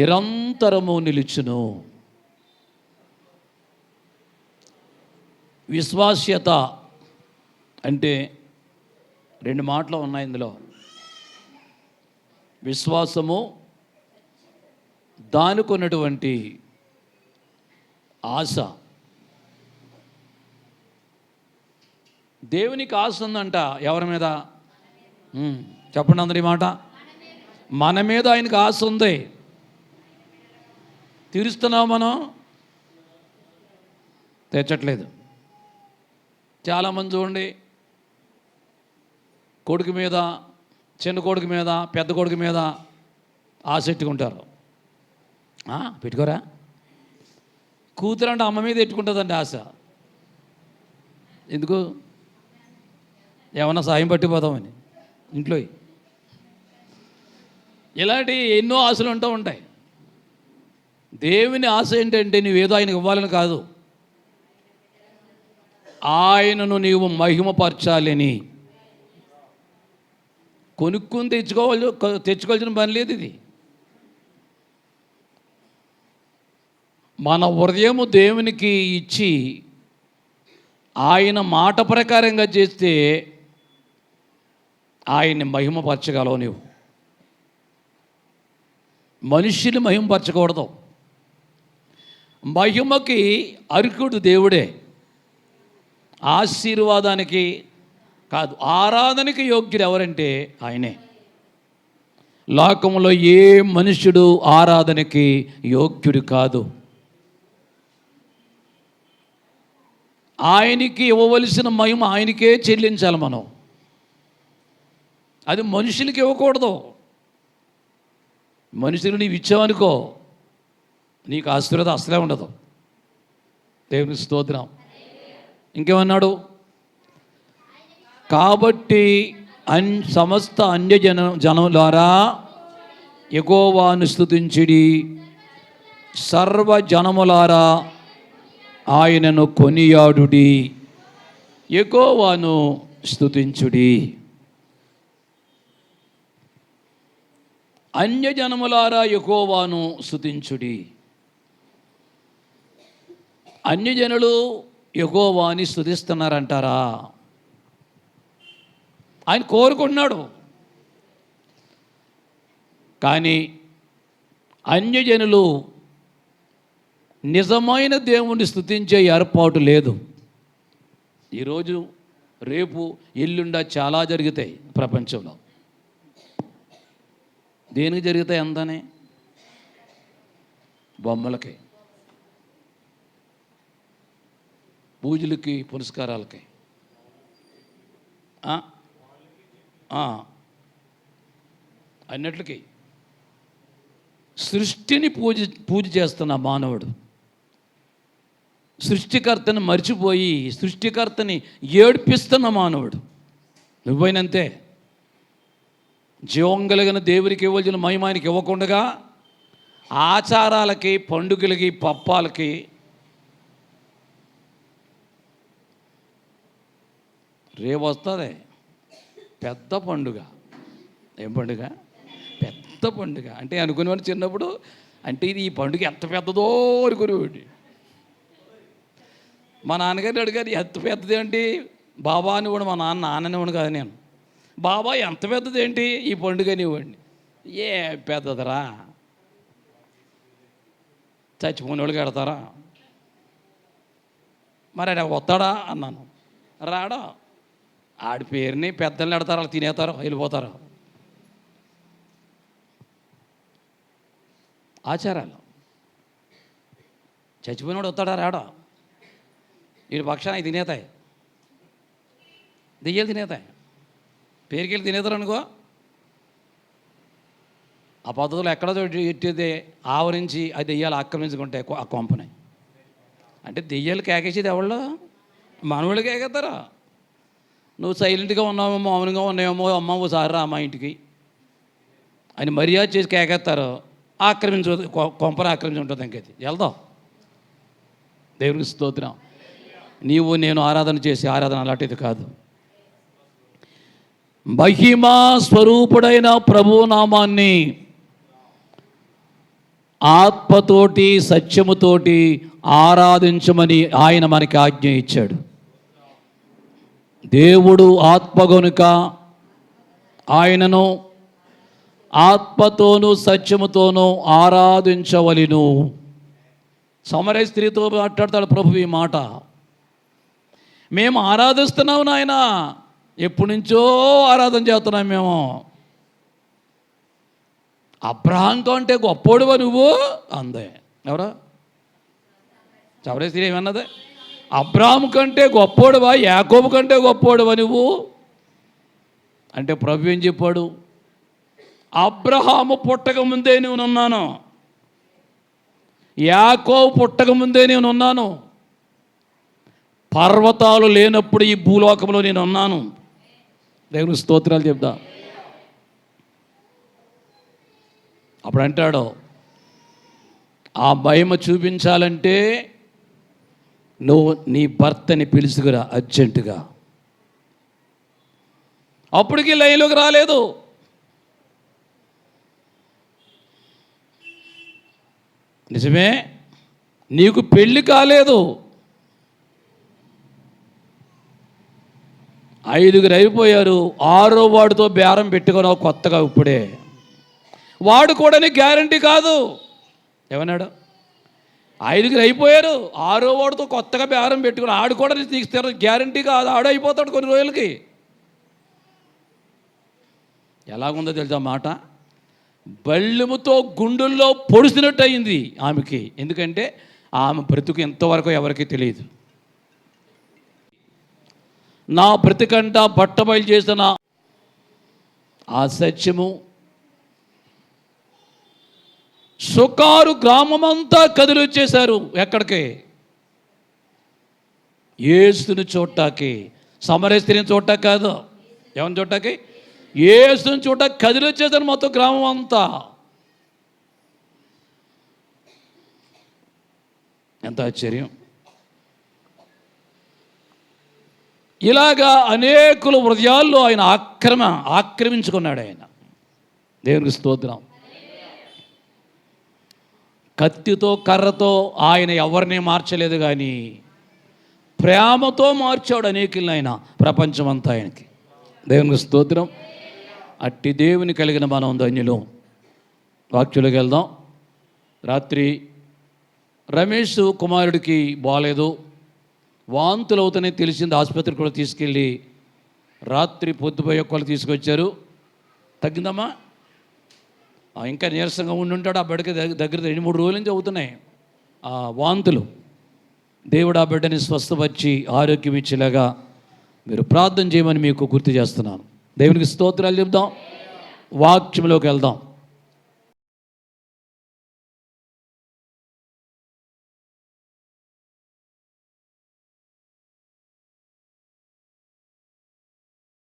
నిరంతరము నిలుచును. విశ్వాస్యత అంటే రెండు మాటలు ఉన్నాయి ఇందులో. విశ్వాసము, దానికున్నటువంటి ఆశ. దేవునికి ఆశ ఉందంట. ఎవరి మీద? చెప్పండి అందరి మాట. మన మీద ఆయనకు ఆశ ఉంది. తీరుస్తున్నాం మనం? తెచ్చట్లేదు. చాలామంది చూడండి, కొడుకు మీద, చిన్న కొడుకు మీద, పెద్ద కొడుకు మీద ఆశ పెట్టుకుంటారు. పెట్టుకోరా? కూతురు అంటే అమ్మ మీద పెట్టుకుంటుందండి ఆశ. ఎందుకు? ఏమన్నా సాయం పట్టిపోతామని ఇంట్లో. ఇలాంటి ఎన్నో ఆశలు ఉంటూ ఉంటాయి. దేవుని ఆశ ఏంటంటే నువ్వేదో ఆయనకు ఇవ్వాలని కాదు, ఆయనను నీవు మహిమపరచాలని. కొనుక్కుని తెచ్చుకోవాల్సిన పని లేదు. ఇది మన హృదయము దేవునికి ఇచ్చి ఆయన మాట ప్రకారంగా చేస్తే ఆయన్ని మహిమపరచగలవు నీవు. మనుష్యుని మహిమపరచకూడదు. మహిమకి అర్హుడు దేవుడే, ఆశీర్వాదానికి కాదు. ఆరాధనకి యోగ్యుడు ఎవరంటే ఆయనే. లోకంలో ఏ మనుష్యుడు ఆరాధనకి యోగ్యుడు కాదు. ఆయనకి ఇవ్వవలసిన మహిమ ఆయనకే చెల్లించాలి మనం. అది మనుషులకి ఇవ్వకూడదు. మనుషులు నీవు ఇచ్చావనుకో, నీకు ఆశీర్వాదం అసలే ఉండదు. దేవుని స్తోత్రం. ఇంకేమన్నాడు? కాబట్టి సమస్త జనములారా యెహోవాను స్తుతించుడి, సర్వజనములారా ఆయనను కొనియాడుడి. యెహోవాను స్తుతించుడి. అన్యజనములారా యెహోవాను స్తుతించుడి. అన్యజనులు యెహోవాని స్తుతిస్తున్నారంటారా? ఆయన కోరుకుంటున్నాడు. కానీ అన్యజనులు నిజమైన దేవుణ్ణి స్తుతించే ఏర్పాటు లేదు. ఈరోజు, రేపు, ఎల్లుండా చాలా జరుగుతాయి ప్రపంచంలో. దేనికి జరుగుతాయి అంతానే? బొమ్మలకి, పూజలకి, పురస్కారాలకి, అన్నిటికీ. సృష్టిని పూజ చేస్తున్న మానవుడు సృష్టికర్తని మర్చిపోయి సృష్టికర్తని ఏడ్పిస్తున్న మానవుడు. నువ్వైనంతే. జీవం కలిగిన దేవునికి ఇవ్వాల్సిన మహిమానికి ఇవ్వకుండా ఆచారాలకి, పండుగలకి, పప్పాలకి రేపు వస్తుంది పెద్ద పండుగ. ఏం పండుగ? పెద్ద పండుగ. అంటే అనుకునేవాడు చిన్నప్పుడు, అంటే ఇది ఈ పండుగ ఎంత పెద్దదో అనుకునేవాడు. మా నాన్నగారిని అడిగారు, ఎంత పెద్దది ఏంటి బాబా అనేవాడు. మా నాన్ననివాడు కాదు నేను. బాబా ఎంత పెద్దది ఏంటి ఈ పండుగ అనేవాడిని. ఏ పెద్దదిరా, చచ్చిపోయిన వాళ్ళకి పెడతారా? మరి ఆయన వస్తాడా అన్నాను. రాడా. ఆడి పేరుని పెద్దల్ని పెడతారు, వాళ్ళు తినేస్తారు, వెళ్ళిపోతారు. ఆచారాలు. చచ్చిపోయినోడు వస్తాడా? రాడా. వీడి పక్షాన అవి తినేతాయి, దెయ్యాలు తినేతాయి. పేరుకెళ్ళి తినేతారు అనుకో. ఆ పద్ధతులు ఎక్కడో ఎట్టితే ఆవరించి ఆ దెయ్యాలు ఆక్రమించుకుంటాయి ఆ కొంపని. అంటే దెయ్యాలు కేకేసేది ఎవళ్ళు? మనవాళ్ళు కేకేస్తారా? నువ్వు సైలెంట్గా ఉన్నావేమో, మౌనంగా ఉన్నావేమో, అమ్మ ఓసారి రా మా ఇంటికి అని మర్యాద చేసి కేకేస్తారు. కొంపని ఆక్రమించి ఉంటుంది. ఇంకది వెళ్దాం. దేవునికి స్తోత్రం. నీవు నేను ఆరాధన చేసే ఆరాధన అలాంటిది కాదు. మహిమా స్వరూపుడైన ప్రభునామాన్ని ఆత్మతోటి సత్యముతోటి ఆరాధించమని ఆయన మనకి ఆజ్ఞ ఇచ్చాడు. దేవుడు ఆత్మ గనుక ఆయనను ఆత్మతోనూ సత్యముతోనూ ఆరాధించవలెను. సమరయ స్త్రీతో మాట్లాడతాడు ప్రభు ఈ మాట. మేము ఆరాధిస్తున్నాం నాయన, ఎప్పటి నుంచో ఆరాధన చేస్తున్నాం మేము. అబ్రహాం కంటే గొప్పోడువా నువ్వు అందే. ఎవరా సమరయ స్త్రీ ఏమన్నది? అబ్రహాం కంటే గొప్పోడువా, యాకోబు కంటే గొప్పోడువా నువ్వు అంటే ప్రభు ఏం చెప్పాడు? అబ్రహాము పుట్టక ముందే నేనున్నాను, యాకోబు పుట్టక ముందే నేనున్నాను, పర్వతాలు లేనప్పుడు ఈ భూలోకంలో నేను ఉన్నాను. దేవుని స్తోత్రాలు చెప్దా. అప్పుడు అంటాడు, ఆ మహిమ చూపించాలంటే నువ్వు నీ భర్తని పిలుచుకురా అర్జెంటుగా. అప్పటికి లైన్లోకి రాలేదు. నిజమే, నీకు పెళ్ళి కాలేదు, 5 అయిపోయారు, 6వ వాడితో బేరం పెట్టుకున్నావు కొత్తగా. ఇప్పుడే వాడు కూడా నీకు గ్యారంటీ కాదు. ఏమన్నాడు? 5 అయిపోయారు, 6వ వాడితో కొత్తగా బేరం పెట్టుకుని ఆడు కూడా నీకు గ్యారంటీ కాదు, ఆడు అయిపోతాడు కొన్ని రోజులకి. ఎలాగుందో తెలుసా మాట? బళ్ళెముతో గుండెల్లో పొడిసినట్టు అయింది ఆమెకి. ఎందుకంటే ఆమె బ్రతుకు ఎంతవరకు ఎవరికి తెలియదు. నా బ్రతికంట బట్టబయలు చేసిన ఆ సత్యము సుకారు గ్రామమంతా కదిలి వచ్చేశారు. ఎక్కడికి? యేసుని చూడటానికి. సమరయ స్త్రీని చూడటానికి కాదు. ఎవరిని చూడటానికి? యేసుని చూడటానికి కదిలి వచ్చేసారు మొత్తం గ్రామం అంతా. ఎంత ఆశ్చర్యం! ఇలాగా అనేకుల హృదయాల్లో ఆయన ఆక్రమించుకున్నాడు ఆయన. దేవునికి స్తోత్రం. కత్తితో కర్రతో ఆయన ఎవరిని మార్చలేదు, కానీ ప్రేమతో మార్చాడు అనేకుల్ని ఆయన, ప్రపంచమంతా ఆయనకి. దేవునికి స్తోత్రం. అట్టి దేవుని కలిగిన మనం ధన్యులు. వాక్యులకు వెళ్దాం. రాత్రి రమేష్ కుమారుడికి బాగాలేదు, వాంతులు అవుతాయని తెలిసింది. ఆసుపత్రికి కూడా తీసుకెళ్ళి రాత్రి పొద్దుపోయే ఒక్కళ్ళు తీసుకొచ్చారు. తగ్గిందమ్మా? ఇంకా నీరసంగా ఉండి ఆ బిడ్డకి దగ్గర 2-3 రోజుల నుంచి అవుతున్నాయి ఆ వాంతులు. దేవుడు ఆ బిడ్డని స్వస్థపరిచి ఆరోగ్యం ఇచ్చేలాగా మీరు ప్రార్థన చేయమని మీకు గుర్తు చేస్తున్నాను. దేవునికి స్తోత్రాలు చెప్దాం. వాక్యంలోకి వెళ్దాం.